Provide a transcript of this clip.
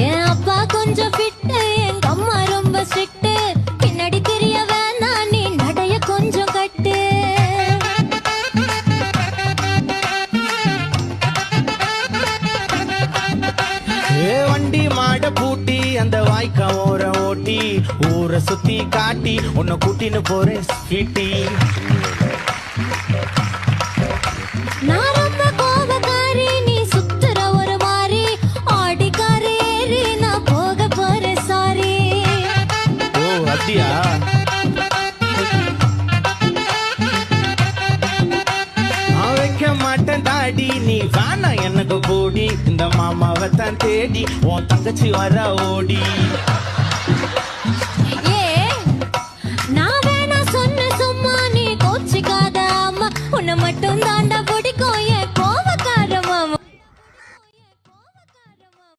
என் அப்பா கொஞ்சம் ஃபிட்டு, எங்க அம்மா ரொம்ப ஸ்ட்ரிக்ட். பின்னாடி தெரிய வேணாம், நீ நடைய கொஞ்சம் கட்டு. வண்டி மாட பூட்டி அந்த வாய்க்கா ஓர ஓட்டி ஊரை சுத்தி காட்டி உன்னை கூட்டின்னு போறேன் ஸ்வீட்டி. நான் ரொம்ப கோபக்காரி, நீ சுத்துற ஒரு மாதிரி. ஆடிக்காரி ஏறி நான் போக போறேன் சாரி. ஓ அப்படியா? நான் வைக்க மாட்டேன் தாடி, நீ வேணா எனக்கு போடி. இந்த மாமாவை தான் தேடி உன் தங்கச்சி வர ஓடி. ஏ நான் வேணா சொன்ன சும்மா, நீ கோச்சிக்காத அம்மா. உன்னை மட்டும் தாண்டா